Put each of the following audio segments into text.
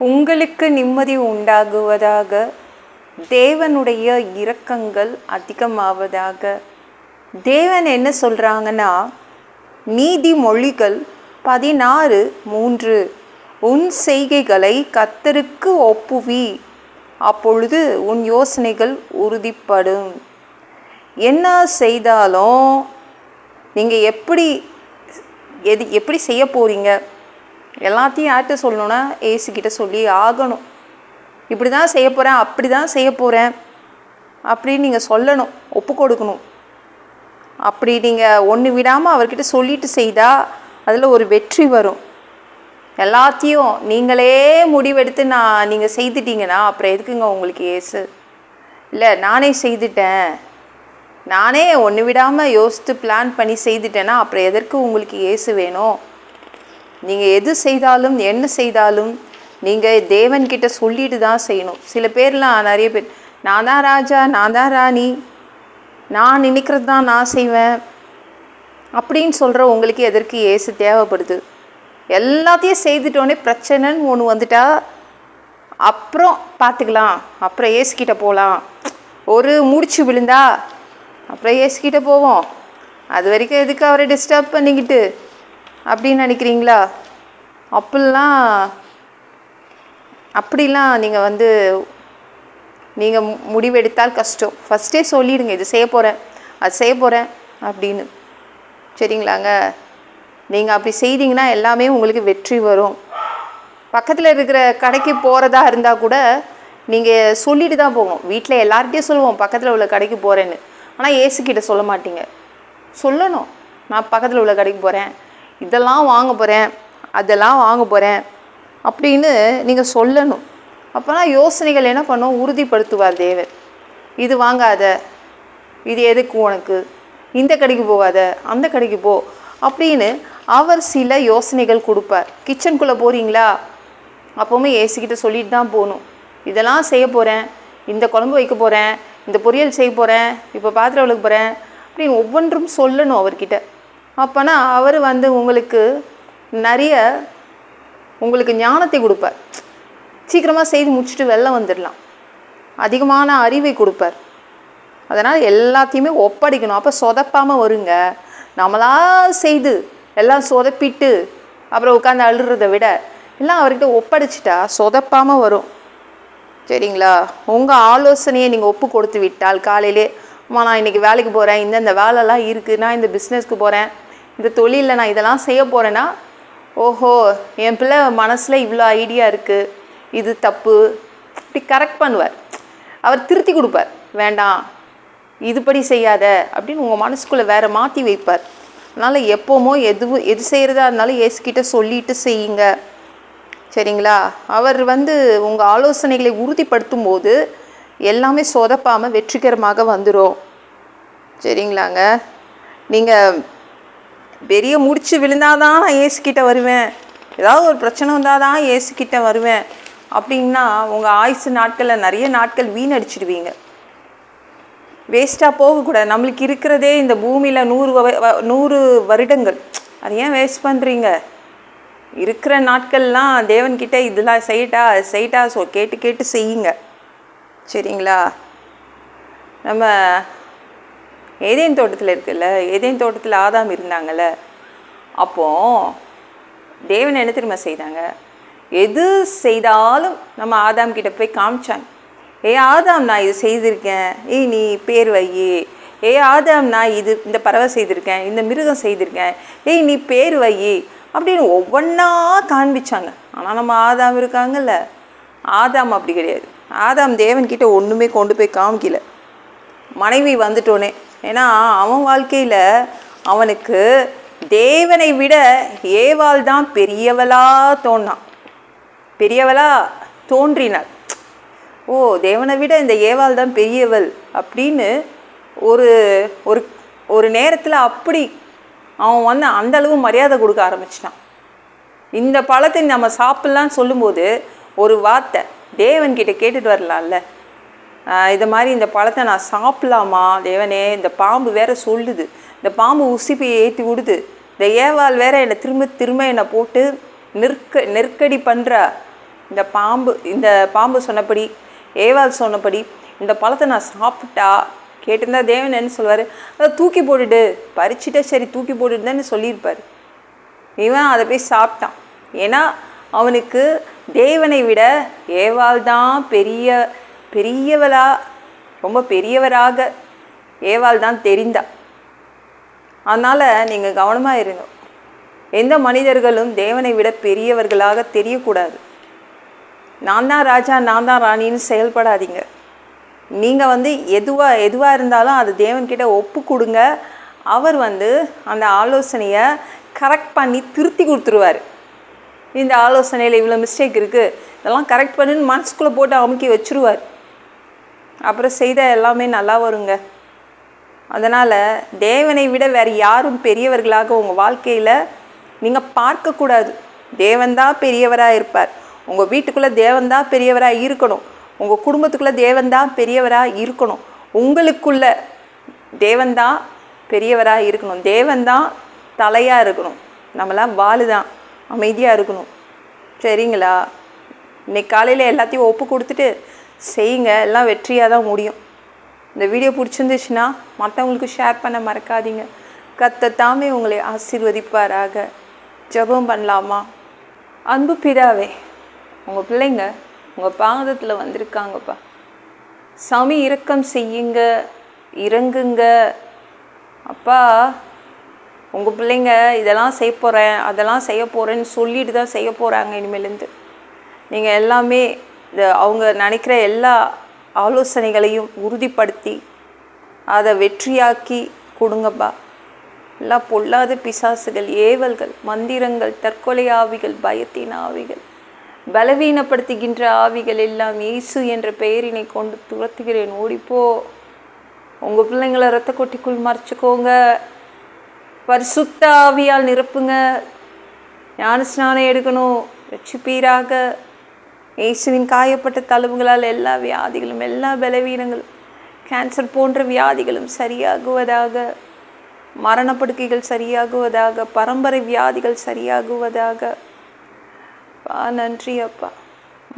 உங்களுக்கு நிம்மதி உண்டாகுவதாக, தேவனுடைய இரக்கங்கள் அதிகமாவதாக. தேவன் என்ன சொல்கிறாங்கன்னா, நீதிமொழிகள் 16:3, உன் செய்கைகளை கர்த்தருக்கு ஒப்புவி, அப்பொழுது உன் யோசனைகள் உறுதிப்படும். என்ன செய்தாலும் நீங்கள் எப்படி செய்ய போகிறீங்க, எல்லாத்தையும் யார்கிட்ட சொல்லணுன்னா ஏசுக்கிட்ட சொல்லி ஆகணும். இப்படி தான் செய்ய போகிறேன், அப்படி தான் செய்ய போகிறேன் அப்படின்னு நீங்கள் சொல்லணும், ஒப்பு கொடுக்கணும். அப்படி நீங்கள் ஒன்று விடாமல் அவர்கிட்ட சொல்லிட்டு செய்தால் அதில் ஒரு வெற்றி வரும். எல்லாத்தையும் நீங்களே முடிவெடுத்து நீங்கள் செய்துட்டீங்கன்னா அப்புறம் எதுக்குங்க உங்களுக்கு ஏசு? இல்லை, நானே செய்துட்டேன், நானே ஒன்று விடாமல் யோசித்து பிளான் பண்ணி செய்துட்டேன்னா அப்புறம் எதற்கு உங்களுக்கு ஏசு வேணும்? நீங்கள் எது செய்தாலும் என்ன செய்தாலும் நீங்கள் தேவன்கிட்ட சொல்லிட்டு தான் செய்யணும். சில பேர்லாம், நிறைய பேர், நான் தான் ராஜா, நான் தான் ராணி, நான் நினைக்கிறது தான் நான் செய்வேன் அப்படின்னு சொல்கிற உங்களுக்கு எதற்கு ஏசு தேவைப்படுது? எல்லாத்தையும் செய்துட்டோன்னே பிரச்சனைன்னு ஒன்று வந்துட்டா அப்புறம் பார்த்துக்கலாம், அப்புறம் ஏசுக்கிட்ட போகலாம். ஒரு முடிச்சு விழுந்தா அப்புறம் ஏசுக்கிட்ட போவோம். அது வரைக்கும் எதுக்கு அவரை டிஸ்டர்ப் பண்ணிக்கிட்டு அப்படின்னு நினைக்கிறீங்களா? அப்படிலாம் நீங்கள் முடிவெடுத்தால் கஷ்டம். ஃபஸ்ட்டே சொல்லிடுங்க, இது செய்ய போகிறேன், அது செய்ய போகிறேன் அப்படின்னு. சரிங்களாங்க? நீங்கள் அப்படி செய்தீங்கன்னா எல்லாமே உங்களுக்கு வெற்றி வரும். பக்கத்தில் இருக்கிற கடைக்கு போகிறதா இருந்தால் கூட நீங்கள் சொல்லிட்டு தான் போவோம். வீட்டில் எல்லார்கிட்டையும் சொல்லுவோம் பக்கத்தில் உள்ள கடைக்கு போகிறேன்னு. ஆனால் ஏசுக்கிட்ட சொல்ல மாட்டீங்க. சொல்லணும், நான் பக்கத்தில் உள்ள கடைக்கு போகிறேன், இதெல்லாம் வாங்க போகிறேன், அதெல்லாம் வாங்க போகிறேன் அப்படின்னு நீங்கள் சொல்லணும். அப்போனா யோசனைகள் என்ன பண்ணும்? உறுதிப்படுத்துவார் தேவன். இது வாங்காத, இது எதுக்கு உனக்கு, இந்த கடைக்கு போகாத, அந்த கடைக்கு போ அப்படின்னு அவர் சில யோசனைகள் கொடுப்பார். கிச்சனுக்குள்ளே போகிறீங்களா, அப்போவுமே ஏசுக்கிட்ட சொல்லிட்டு தான் போகணும். இதெல்லாம் செய்ய போகிறேன், இந்த குழம்பு வைக்க போகிறேன், இந்த பொரியல் செய்ய போகிறேன், இப்போ பாத்திரம் விளக்க போகிறேன் அப்படின்னு ஒவ்வொன்றும் சொல்லணும் அவர்கிட்ட. அப்போனா அவர் உங்களுக்கு ஞானத்தை கொடுப்பார். சீக்கிரமாக செய்து முடிச்சுட்டு வெளில வந்துடலாம். அதிகமான அறிவை கொடுப்பார். அதனால் எல்லாத்தையுமே ஒப்படைக்கணும். அப்போ சொதப்பாமல் வருங்க. நம்மளா செய்து எல்லாம் சொதப்பிட்டு அப்புறம் உட்காந்து அழுறதை விட எல்லாம் அவர்கிட்ட ஒப்படைச்சிட்டா சொதப்பாமல் வரும். சரிங்களா? உங்கள் ஆலோசனையை நீங்கள் ஒப்பு கொடுத்து விட்டால், காலையிலே, அம்மா நான் இன்றைக்கி வேலைக்கு போகிறேன், இந்த வேலைலாம் இருக்குது, நான் இந்த பிஸ்னஸ்க்கு போகிறேன், இந்த தொழிலில் நான் இதெல்லாம் செய்ய போகிறேன்னா, ஓஹோ என் பிள்ளை மனசில் இவ்வளோ ஐடியா இருக்குது, இது தப்பு, இப்படி கரெக்ட் பண்ணுவார். அவர் திருத்தி கொடுப்பார். வேண்டாம், இதுபடி செய்யாத அப்படின்னு உங்கள் மனசுக்குள்ளே வேறு மாற்றி வைப்பார். அதனால் எப்போமோ எது செய்கிறதா இருந்தாலும் ஏசுக்கிட்ட சொல்லிட்டு செய்யுங்க. சரிங்களா? அவர் உங்கள் ஆலோசனைகளை உறுதிப்படுத்தும் போது எல்லாமே சொதப்பாமல் வெற்றிகரமாக வந்துடும். சரிங்களாங்க? நீங்கள் பெரிய முடிச்சு விழுந்தாதான் நான் ஏசுக்கிட்ட வருவேன், ஏதாவது ஒரு பிரச்சனை வந்தால் தான் ஏசுக்கிட்ட வருவேன் அப்படின்னா உங்கள் ஆயுசு நாட்களில் நிறைய நாட்கள் வீணடிச்சிடுவீங்க. வேஸ்ட்டாக போகக்கூடாது. நம்மளுக்கு இருக்கிறதே இந்த பூமியில் 100 வருடங்கள். அது ஏன் வேஸ்ட் பண்ணுறீங்க? இருக்கிற நாட்கள்லாம் தேவன்கிட்ட இதெல்லாம் செய்யட்டா கேட்டு செய்யுங்க. சரிங்களா? நம்ம ஏதேன் தோட்டத்தில் இருக்குல்ல, ஏதேன் தோட்டத்தில் ஆதாம் இருந்தாங்கள்ல, அப்போது தேவன் என்ன தெரியுமா செய்தாங்க? எது செய்தாலும் நம்ம ஆதாம் கிட்ட போய் காமிச்சாங்க. ஆதாம் நான் இது செய்திருக்கேன், நீ பேர் வை. ஆதாம் நான் இந்த பறவை செய்திருக்கேன், இந்த மிருகம் செய்திருக்கேன், நீ பேர் வை அப்படின்னு ஒவ்வொன்றா காண்பிச்சாங்க. ஆனால் நம்ம ஆதாம் இருக்காங்கல்ல, ஆதாம் அப்படி கிடையாது. ஆதாம் தேவன்கிட்ட ஒன்றுமே கொண்டு போய் காமிக்கல. மனைவி வந்துட்டோன்னே, ஏன்னா அவன் வாழ்க்கையில் அவனுக்கு தேவனை விட ஏவாள் தான் பெரியவளாக தோன்றினாள். ஓ, தேவனை விட இந்த ஏவாள் தான் பெரியவள் அப்படின்னு ஒரு நேரத்தில் அப்படி அவன் அந்தளவு மரியாதை கொடுக்க ஆரம்பிச்சிட்டான். இந்த பழத்தை நம்ம சாப்பிட்லான்னு சொல்லும்போது ஒரு வார்த்தை தேவன்கிட்ட கேட்டுட்டு வரலாம்ல, இது மாதிரி இந்த பழத்தை நான் சாப்பிட்லாமா தேவனே? இந்த பாம்பு வேற சொல்லுது, இந்த பாம்பு உசிப்பை ஏற்றி விடுது, இந்த ஏவாள் வேற என்னை திரும்ப என்னை போட்டு நெருக்கடி பண்ணுறா இந்த பாம்பு சொன்னபடி, ஏவாள் சொன்னபடி இந்த பழத்தை நான் சாப்பிட்டா கேட்டிருந்தா தேவன் என்ன சொல்வார்? அதை தூக்கி போட்டுட்டு, பறிச்சுட்டா சரி தூக்கி போட்டுட்டுன்னு சொல்லியிருப்பார். இவன் அதை போய் சாப்பிட்டான். ஏன்னா அவனுக்கு தேவனை விட ஏவாள் தான் பெரியவளா, ரொம்ப பெரியவராக ஏவாள் தான் தெரிந்தா. அதனால் நீங்கள் கவனமாக இருங்க. எந்த மனிதர்களும் தேவனை விட பெரியவர்களாக தெரியக்கூடாது. நான் தான் ராஜா, நான் தான் ராணின்னு செயல்படாதீங்க. நீங்கள் எதுவாக இருந்தாலும் அது தேவன்கிட்ட ஒப்பு கொடுங்க. அவர் அந்த ஆலோசனையை கரெக்ட் பண்ணி திருத்தி கொடுத்துருவார். இந்த ஆலோசனையில் இவ்வளோ மிஸ்டேக் இருக்குது, இதெல்லாம் கரெக்ட் பண்ணுன்னு மனசுக்குள்ளே போட்டு அமுக்கி வச்சுருவார். அப்புறம் செய்த எல்லாமே நல்லா வருங்க. அதனால் தேவனை விட வேறு யாரும் பெரியவர்களாக உங்கள் வாழ்க்கையில் நீங்கள் பார்க்கக்கூடாது. தேவன்தான் பெரியவராக இருப்பார். உங்கள் வீட்டுக்குள்ளே தேவன்தான் பெரியவராக இருக்கணும். உங்கள் குடும்பத்துக்குள்ளே தேவன்தான் பெரியவராக இருக்கணும். உங்களுக்குள்ள தேவன்தான் பெரியவராக இருக்கணும். தேவன்தான் தலையாக இருக்கணும். நம்மளாம் வாலு தான், அமைதியாக இருக்கணும். சரிங்களா? இன்னைக்கு காலையில் எல்லாத்தையும் ஒப்பு கொடுத்துட்டு செய்யுங்க. எல்லாம் வெற்றியாக தான் முடியும். இந்த வீடியோ பிடிச்சிருந்துச்சுன்னா மற்றவங்களுக்கு ஷேர் பண்ண மறக்காதீங்க. கர்த்தர் தாமே உங்களை ஆசீர்வதிப்பாராக. ஜெபம் பண்ணலாமா? அன்பு பிதாவே, உங்கள் பிள்ளைங்க உங்கள் பாதத்தில் வந்திருக்காங்கப்பா. சாமி இரக்கம் செய்யுங்க, இறங்குங்க. அப்பா, உங்கள் பிள்ளைங்க இதெல்லாம் செய்ய போகிறேன், அதெல்லாம் செய்ய போகிறேன்னு சொல்லிட்டு தான் செய்ய போகிறாங்க. இனிமேலேருந்து நீங்கள் எல்லாமே அவங்க நினைக்கிற எல்லா ஆலோசனைகளையும் உறுதிப்படுத்தி அதை வெற்றியாக்கி கொடுங்கப்பா. எல்லாம் பொல்லாத பிசாசுகள், ஏவல்கள், மந்திரங்கள், தற்கொலை ஆவிகள், பயத்தின் ஆவிகள், பலவீனப்படுத்துகின்ற ஆவிகள் எல்லாம் இயேசு என்ற பெயரினை கொண்டு துரத்துகிறேன். ஓடிப்போ. உங்கள் பிள்ளைங்களை இரத்த கொட்டிக்குள் மறைச்சிக்கோங்க. பரிசுத்த ஆவியால் நிரப்புங்க. ஞான ஸ்நானம் எடுக்கணும். ரட்சிப்பீராக. இயேசுவின் காயப்பட்ட தழும்புகளால் எல்லா வியாதிகளும், எல்லா பலவீனங்களும், கேன்சர் போன்ற வியாதிகளும் சரியாகுவதாக. மரணப்படுக்கைகள் சரியாகுவதாக. பரம்பரை வியாதிகள் சரியாகுவதாக. பா, நன்றி அப்பா.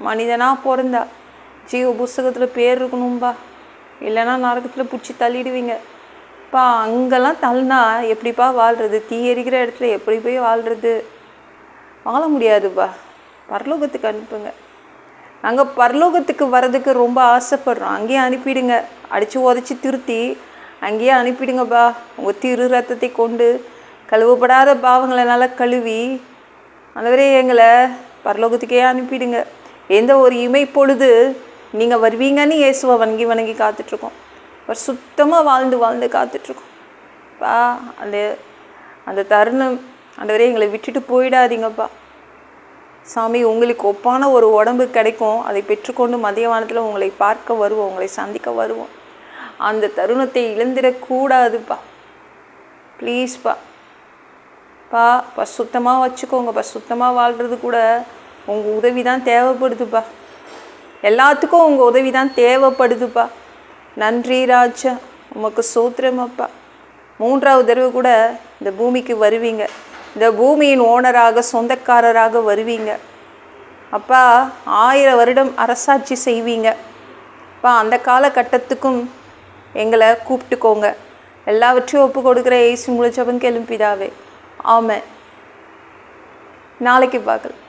மனிதனாக பிறந்தா ஜீவ புஸ்தகத்தில் பேர் இருக்கணும்பா, இல்லைன்னா நரகத்தில் பிடிச்சி தள்ளிடுவீங்க. பா, அங்கெல்லாம் தள்ளினா எப்படிப்பா வாழ்கிறது? தீ எரிக்கிற இடத்துல எப்படி போய் வாழ்கிறது? வாழ முடியாதுப்பா. பரலோகத்துக்கு அனுப்புங்க. நாங்கள் பரலோகத்துக்கு வர்றதுக்கு ரொம்ப ஆசைப்படுறோம். அங்கேயே அனுப்பிடுங்க. அடித்து உதச்சி திருத்தி அங்கேயே அனுப்பிடுங்கப்பா. உங்கள் திரு ரத்தத்தை கொண்டு கழுவப்படாத பாவங்களை நல்லா கழுவி அந்தவரே எங்களை பரலோகத்துக்கே அனுப்பிடுங்க. எந்த ஒரு இமை பொழுது நீங்கள் வருவீங்கன்னு இயேசுவை வணங்கி காத்துட்ருக்கோம். சுத்தமாக வாழ்ந்து காத்துட்ருக்கோம். பா, அந்த தருணம் ஆண்டவரே எங்களை விட்டுட்டு போயிடாதீங்கப்பா. சாமி, உங்களுக்கு ஒப்பான ஒரு உடம்பு கிடைக்கும். அதை பெற்றுக்கொண்டு மதியவானத்தில் உங்களை பார்க்க வருவோம், உங்களை சந்திக்க வருவோம். அந்த தருணத்தை இழந்துடக்கூடாதுப்பா. ப்ளீஸ்ப்பா. சுத்தமாக வச்சுக்கோங்கப்பா. சுத்தமாக வாழ்கிறது கூட உங்கள் உதவி தான் தேவைப்படுதுப்பா. எல்லாத்துக்கும் உங்கள் உதவி தான் தேவைப்படுதுப்பா. நன்றி ராஜா, உமக்கு சோத்திரமப்பா. 3வது தடவை கூட இந்த பூமிக்கு வருவீங்க. இந்த பூமியின் ஓனராக, சொந்தக்காரராக வருவீங்க அப்பா. 1000 வருடம் அரசாட்சி செய்வீங்க அப்பா. அந்த காலகட்டத்துக்கும் எங்களை கூப்பிட்டுக்கோங்க. எல்லாவற்றையும் ஒப்பு கொடுக்குற இயேசு மூலம் ஜெபம் கேளும் பிதாவே. ஆமென். நாளைக்கு பார்க்கலாம்.